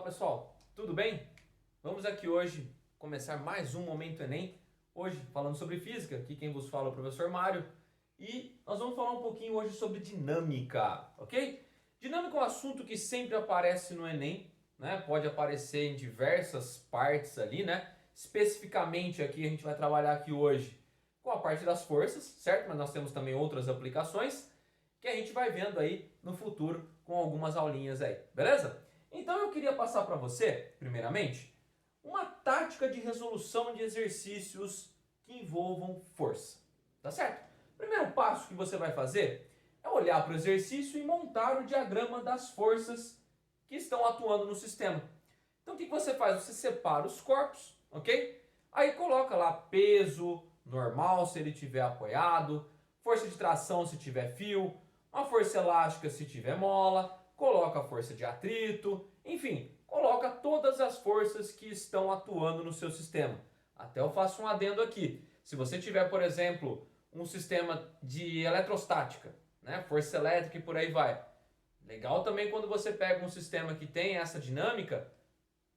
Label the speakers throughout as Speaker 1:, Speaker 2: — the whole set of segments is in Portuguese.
Speaker 1: pessoal, tudo bem? Vamos aqui hoje começar mais um Momento Enem. Hoje falando sobre física, aqui quem vos fala é o professor Mário. E nós vamos falar um pouquinho hoje sobre dinâmica, ok? Dinâmica é um assunto que sempre aparece no Enem, né? Pode aparecer em diversas partes ali, né? Especificamente aqui a gente vai trabalhar aqui hoje com a parte das forças, certo? Mas nós temos também outras aplicações que a gente vai vendo aí no futuro com algumas aulinhas aí, beleza? Então eu queria passar para você, primeiramente, uma tática de resolução de exercícios que envolvam força, tá certo? O primeiro passo que você vai fazer é olhar para o exercício e montar o diagrama das forças que estão atuando no sistema. Então o que você faz? Você separa os corpos, ok? Aí coloca lá peso normal se ele tiver apoiado, força de tração se tiver fio, uma força elástica se tiver mola, coloca a força de atrito, enfim, coloca todas as forças que estão atuando no seu sistema. Até eu faço um adendo aqui. Se você tiver, por exemplo, um sistema de eletrostática, né, força elétrica e por aí vai. Legal também quando você pega um sistema que tem essa dinâmica,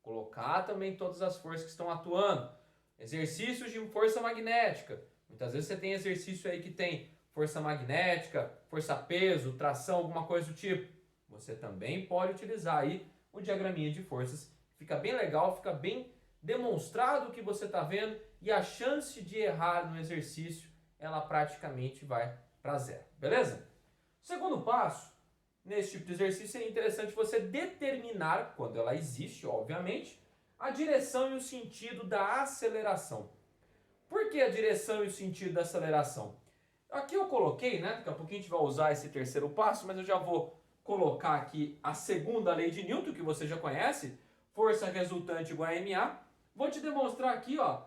Speaker 1: colocar também todas as forças que estão atuando. Exercícios de força magnética. Muitas vezes você tem exercício aí que tem força magnética, força peso, tração, alguma coisa do tipo. Você também pode utilizar aí o diagraminha de forças. Fica bem legal, fica bem demonstrado o que você está vendo e a chance de errar no exercício, ela praticamente vai para zero. Beleza? Segundo passo, nesse tipo de exercício seria interessante você determinar, quando ela existe, obviamente, a direção e o sentido da aceleração. Por que a direção e o sentido da aceleração? Aqui eu coloquei, né? Daqui a pouquinho a gente vai usar esse terceiro passo, mas eu já vou colocar aqui a segunda lei de Newton, que você já conhece, força resultante igual a ma. Vou te demonstrar aqui, ó,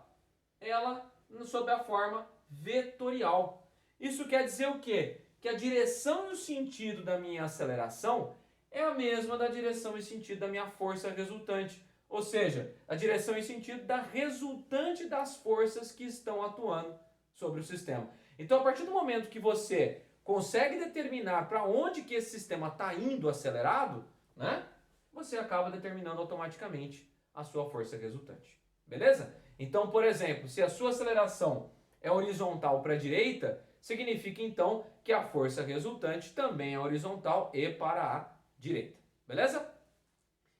Speaker 1: ela sob a forma vetorial. Isso quer dizer o quê? Que a direção e o sentido da minha aceleração é a mesma da direção e sentido da minha força resultante. Ou seja, a direção e sentido da resultante das forças que estão atuando sobre o sistema. Então, a partir do momento que você consegue determinar para onde que esse sistema está indo acelerado, né, você acaba determinando automaticamente a sua força resultante. Beleza? Então, por exemplo, se a sua aceleração é horizontal para a direita, significa então que a força resultante também é horizontal e para a direita. Beleza?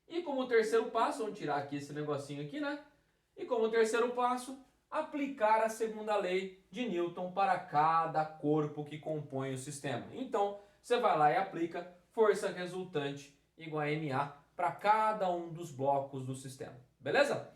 Speaker 1: E como terceiro passo, vamos tirar aqui esse negocinho aqui, né? E como terceiro passo, aplicar a segunda lei de Newton para cada corpo que compõe o sistema. Então, você vai lá e aplica força resultante igual a ma para cada um dos blocos do sistema. Beleza?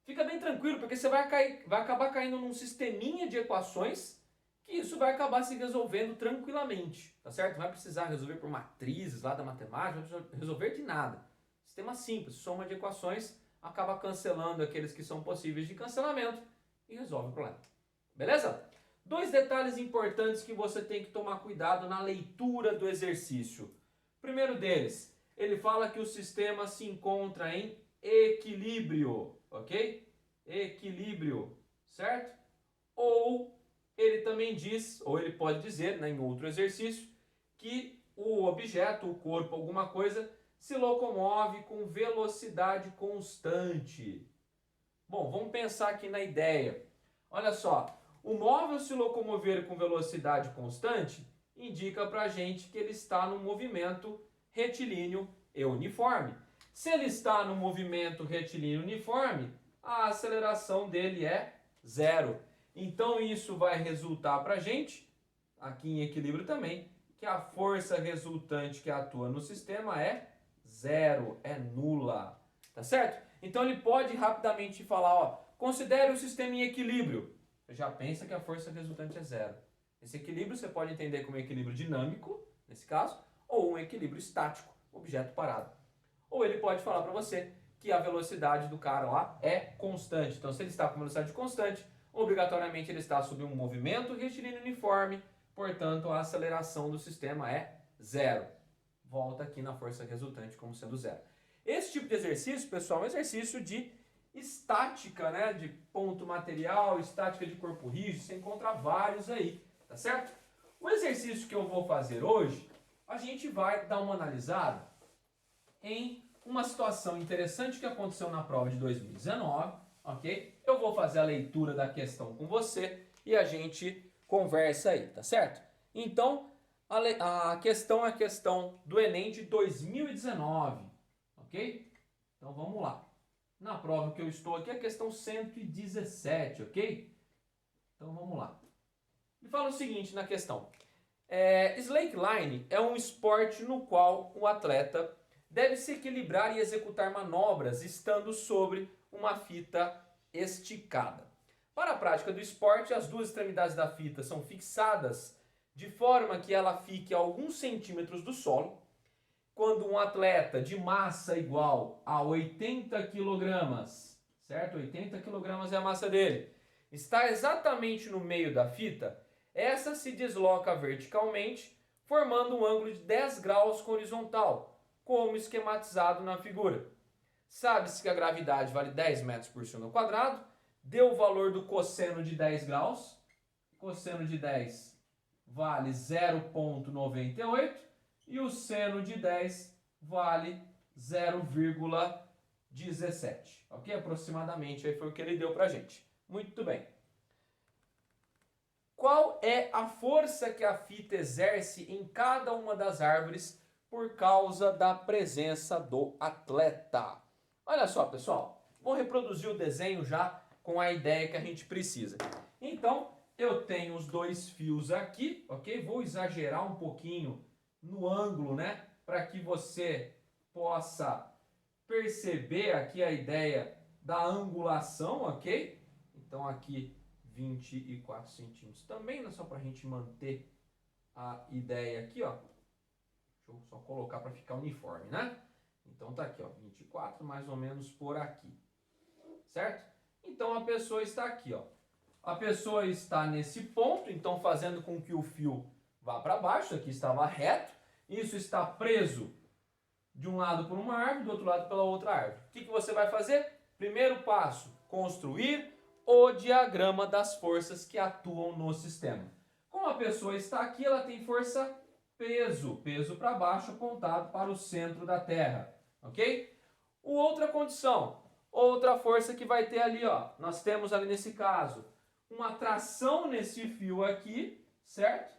Speaker 1: Fica bem tranquilo, porque você vai acabar caindo num sisteminha de equações que isso vai acabar se resolvendo tranquilamente, tá certo? Não vai precisar resolver por matrizes lá da matemática, não vai precisar resolver de nada. Sistema simples, soma de equações, acaba cancelando aqueles que são possíveis de cancelamento e resolve o problema. Beleza? Dois detalhes importantes que você tem que tomar cuidado na leitura do exercício. Primeiro deles, ele fala que o sistema se encontra em equilíbrio, ok? Equilíbrio, certo? Ou ele também diz, ou ele pode dizer, né, em outro exercício, que o objeto, o corpo, alguma coisa, se locomove com velocidade constante. Bom, vamos pensar aqui na ideia. Olha só, o móvel se locomover com velocidade constante indica para a gente que ele está no movimento retilíneo e uniforme. Se ele está no movimento retilíneo uniforme, a aceleração dele é zero. Então isso vai resultar para a gente, aqui em equilíbrio também, que a força resultante que atua no sistema é zero, é nula, tá certo? Então ele pode rapidamente falar, ó, considere o sistema em equilíbrio. Você já pensa que a força resultante é zero. Esse equilíbrio você pode entender como equilíbrio dinâmico, nesse caso, ou um equilíbrio estático, objeto parado. Ou ele pode falar para você que a velocidade do cara lá é constante. Então se ele está com velocidade constante, obrigatoriamente ele está sob um movimento retilíneo uniforme, portanto a aceleração do sistema é zero. Volta aqui na força resultante como sendo zero. Esse tipo de exercício, pessoal, é um exercício de estática, né? De ponto material, estática de corpo rígido, você encontra vários aí, tá certo? O exercício que eu vou fazer hoje, a gente vai dar uma analisada em uma situação interessante que aconteceu na prova de 2019, ok? Eu vou fazer a leitura da questão com você e a gente conversa aí, tá certo? Então, a questão é a questão do Enem de 2019, ok? Então vamos lá. Na prova que eu estou aqui é a questão 117, ok? Então vamos lá. Ele fala o seguinte na questão. Slackline é um esporte no qual o atleta deve se equilibrar e executar manobras estando sobre uma fita esticada. Para a prática do esporte, as duas extremidades da fita são fixadas de forma que ela fique a alguns centímetros do solo. Quando um atleta de massa igual a 80 kg, certo? 80 kg é a massa dele, está exatamente no meio da fita, essa se desloca verticalmente, formando um ângulo de 10 graus com horizontal, como esquematizado na figura. Sabe-se que a gravidade vale 10 metros por segundo ao quadrado, deu o valor do cosseno de 10 graus, cosseno de 10 vale 0,98 e o seno de 10 vale 0,17, ok? Aproximadamente aí foi o que ele deu pra gente. Muito bem. Qual é a força que a fita exerce em cada uma das árvores por causa da presença do atleta? Olha só, pessoal, vou reproduzir o desenho já com a ideia que a gente precisa. Então, eu tenho os dois fios aqui, ok? Vou exagerar um pouquinho no ângulo, né? Para que você possa perceber aqui a ideia da angulação, ok? Então, aqui 24 centímetros também, né? Só para a gente manter a ideia aqui, ó. Deixa eu só colocar para ficar uniforme, né? Então tá aqui, ó, 24 mais ou menos por aqui, certo? Então a pessoa está aqui, ó. A pessoa está nesse ponto, então fazendo com que o fio vá para baixo, aqui estava reto, isso está preso de um lado por uma árvore, do outro lado pela outra árvore. O que você vai fazer? Primeiro passo, construir o diagrama das forças que atuam no sistema. Como a pessoa está aqui, ela tem força peso para baixo apontado para o centro da Terra, ok? Outra condição, outra força que vai ter ali, ó, nós temos ali nesse caso, uma tração nesse fio aqui, certo?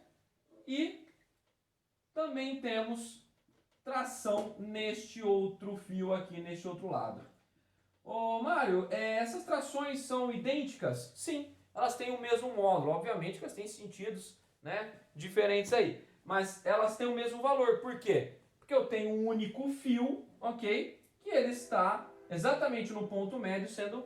Speaker 1: E também temos tração neste outro fio aqui, neste outro lado. Ô Mário, essas trações são idênticas? Sim, elas têm o mesmo módulo. Obviamente que elas têm sentidos, né, diferentes aí. Mas elas têm o mesmo valor. Por quê? Porque eu tenho um único fio, ok? Que ele está exatamente no ponto médio, sendo,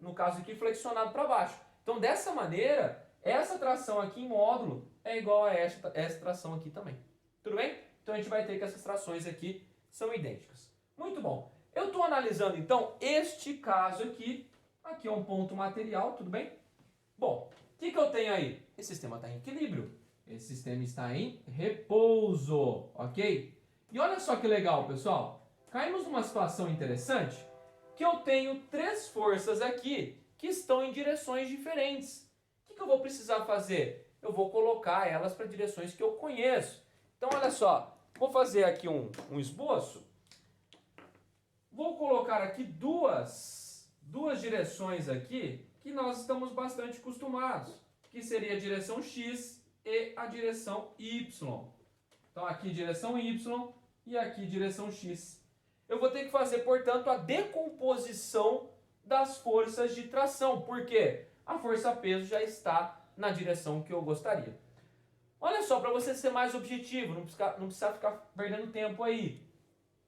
Speaker 1: no caso aqui, flexionado para baixo. Então, dessa maneira, essa tração aqui em módulo é igual a essa tração aqui também. Tudo bem? Então, a gente vai ter que essas trações aqui são idênticas. Muito bom. Eu estou analisando, então, este caso aqui. Aqui é um ponto material, tudo bem? Bom, o que eu tenho aí? Esse sistema está em equilíbrio. Esse sistema está em repouso, ok? E olha só que legal, pessoal. Caímos numa situação interessante que eu tenho três forças aqui que estão em direções diferentes. O que eu vou precisar fazer? Eu vou colocar elas para direções que eu conheço. Então, olha só. Vou fazer aqui um esboço. Vou colocar aqui duas direções aqui que nós estamos bastante acostumados, que seria a direção X e a direção Y. Então aqui direção Y e aqui direção X. Eu vou ter que fazer, portanto, a decomposição das forças de tração, porque a força-peso já está na direção que eu gostaria. Olha só, para você ser mais objetivo, não precisa ficar perdendo tempo aí.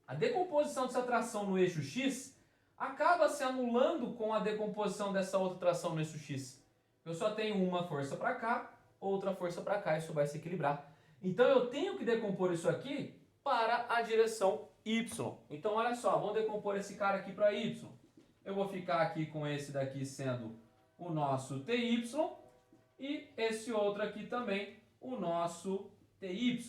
Speaker 1: A decomposição dessa tração no eixo X acaba se anulando com a decomposição dessa outra tração no eixo X. Eu só tenho uma força para cá, outra força para cá, isso vai se equilibrar. Então eu tenho que decompor isso aqui para a direção Y. Então olha só, vamos decompor esse cara aqui para Y. Eu vou ficar aqui com esse daqui sendo o nosso TY e esse outro aqui também, o nosso TY.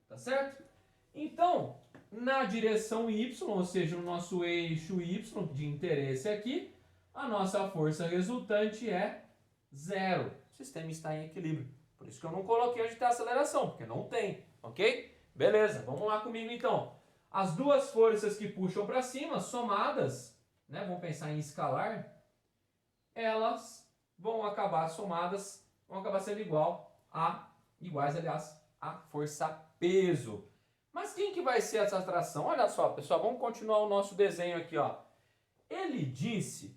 Speaker 1: Tá certo? Então, na direção Y, ou seja, no nosso eixo Y de interesse aqui, a nossa força resultante é 0. O sistema está em equilíbrio. Por isso que eu não coloquei onde está a aceleração, porque não tem, ok? Beleza, vamos lá comigo então. As duas forças que puxam para cima, somadas, né, vamos pensar em escalar, elas vão acabar somadas, vão acabar sendo iguais, aliás, à força peso. Mas quem que vai ser essa atração? Olha só, pessoal, vamos continuar o nosso desenho aqui, ó. Ele disse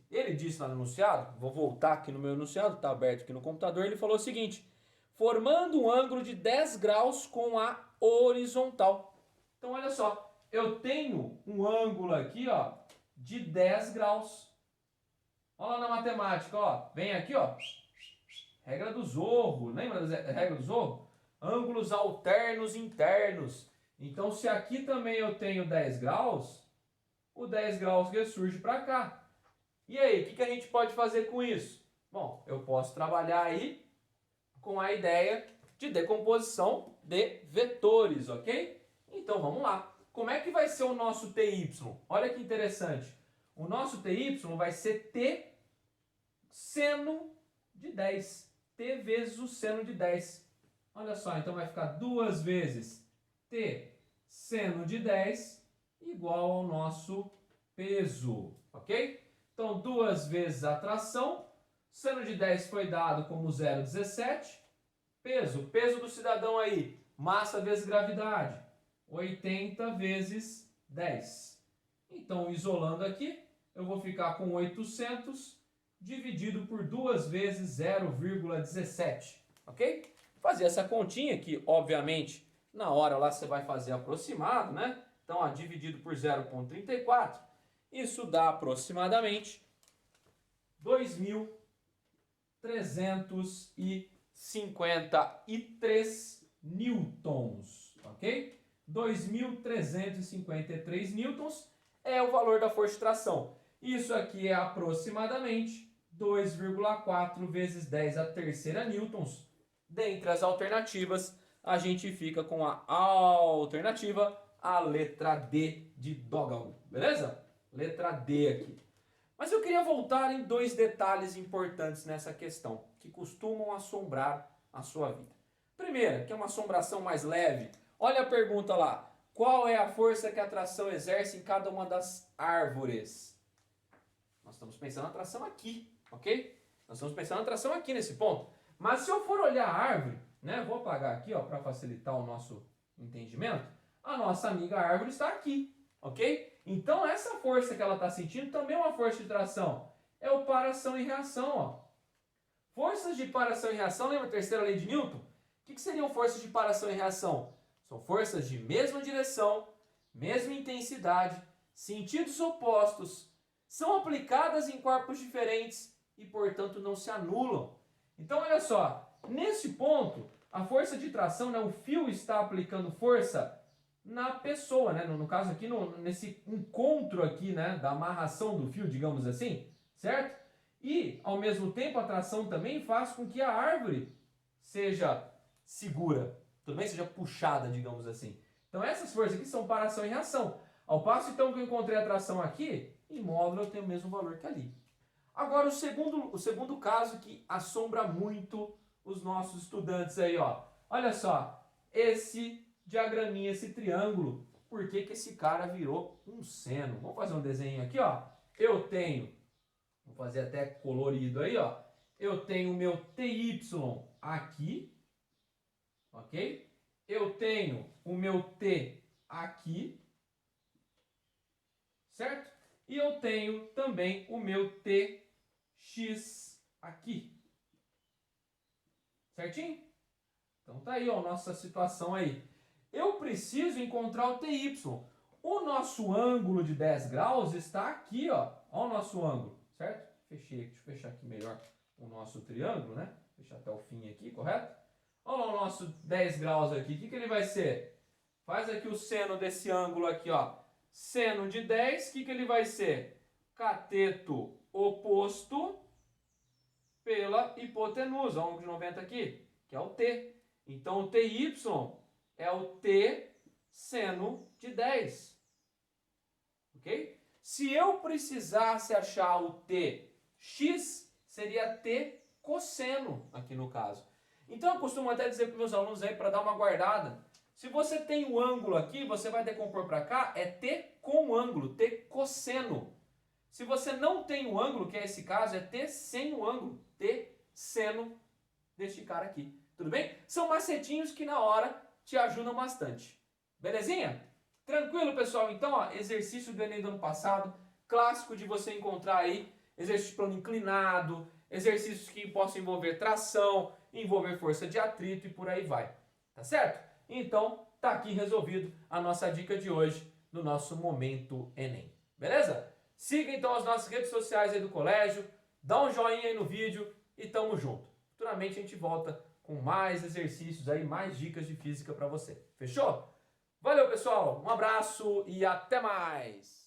Speaker 1: lá no enunciado, vou voltar aqui no meu enunciado, está aberto aqui no computador, ele falou o seguinte: formando um ângulo de 10 graus com a horizontal. Então, olha só, eu tenho um ângulo aqui, ó, de 10 graus. Olha lá na matemática, ó, vem aqui, ó, regra do Zorro, lembra da regra do Zorro? Ângulos alternos internos. Então, se aqui também eu tenho 10 graus, o 10 graus que surge para cá. E aí, o que a gente pode fazer com isso? Bom, eu posso trabalhar aí com a ideia de decomposição de vetores, ok? Então, vamos lá. Como é que vai ser o nosso TY? Olha que interessante. O nosso TY vai ser T seno de 10. T vezes o seno de 10. Olha só, então vai ficar 2 vezes T seno de 10 igual ao nosso peso, ok? Então, 2 vezes a tração, seno de 10 foi dado como 0,17, peso do cidadão aí, massa vezes gravidade, 80 vezes 10. Então, isolando aqui, eu vou ficar com 800 dividido por 2 vezes 0,17, ok? Fazer essa continha que, obviamente, na hora lá você vai fazer aproximado, né? Então, ó, dividido por 0,34, isso dá aproximadamente 2.353 newtons, ok? 2.353 newtons é o valor da força de tração. Isso aqui é aproximadamente 2,4 vezes 10 a terceira newtons. Dentre as alternativas, a gente fica com a alternativa, a letra D de Doggall, beleza? Letra D aqui. Mas eu queria voltar em 2 detalhes importantes nessa questão, que costumam assombrar a sua vida. Primeira, que é uma assombração mais leve. Olha a pergunta lá. Qual é a força que a tração exerce em cada uma das árvores? Nós estamos pensando na tração aqui, ok? Nós estamos pensando na tração aqui nesse ponto. Mas se eu for olhar a árvore, né, vou apagar aqui para facilitar o nosso entendimento, a nossa amiga árvore está aqui, ok? Então essa força que ela está sentindo também é uma força de tração. É o para-ação e reação, ó. Forças de para-ação e reação, lembra a terceira lei de Newton? O que seriam forças de para-ação e reação? São forças de mesma direção, mesma intensidade, sentidos opostos, são aplicadas em corpos diferentes e, portanto, não se anulam. Então, olha só, nesse ponto, a força de tração, né, o fio está aplicando força na pessoa, né, no caso aqui, nesse encontro aqui, né, da amarração do fio, digamos assim, certo? E, ao mesmo tempo, a tração também faz com que a árvore seja segura, tudo bem? Seja puxada, digamos assim. Então, essas forças aqui são para ação e reação. Ao passo, então, que eu encontrei a tração aqui, em módulo eu tenho o mesmo valor que ali. Agora, o segundo caso que assombra muito os nossos estudantes aí, ó. Olha só, esse diagraminha, esse triângulo, por que que esse cara virou um seno? Vamos fazer um desenho aqui, ó. Eu tenho, vou fazer até colorido aí, ó. Eu tenho o meu TY aqui, ok? Eu tenho o meu T aqui, certo? E eu tenho também o meu TX aqui. Certinho? Então tá aí, ó, nossa situação aí. Eu preciso encontrar o TY. O nosso ângulo de 10 graus está aqui, ó. Ó o nosso ângulo, certo? Fechei, deixa eu fechar aqui melhor o nosso triângulo, né? Fechar até o fim aqui, correto? Olha o nosso 10 graus aqui. O que ele vai ser? Faz aqui o seno desse ângulo aqui, ó. Seno de 10, o que ele vai ser? Cateto oposto pela hipotenusa. O ângulo de 90 aqui, que é o T. Então, o TY é o T seno de 10. Ok? Se eu precisasse achar o TX, seria T cosseno aqui no caso. Então, eu costumo até dizer para os meus alunos aí, para dar uma guardada, Se você tem o ângulo aqui, você vai decompor para cá, é t com ângulo, t cosseno. Se você não tem o ângulo, que é esse caso, é t sem o ângulo, t seno deste cara aqui. Tudo bem? São macetinhos que na hora te ajudam bastante. Belezinha? Tranquilo, pessoal? Então, ó, exercício do Enem do ano passado, clássico de você encontrar aí, exercício de plano inclinado, exercícios que possam envolver tração, envolver força de atrito e por aí vai. Tá certo? Então, tá aqui resolvido a nossa dica de hoje no nosso Momento Enem. Beleza? Siga então as nossas redes sociais aí do colégio, dá um joinha aí no vídeo e tamo junto. Futuramente a gente volta com mais exercícios aí, mais dicas de física para você. Fechou? Valeu, pessoal. Um abraço e até mais.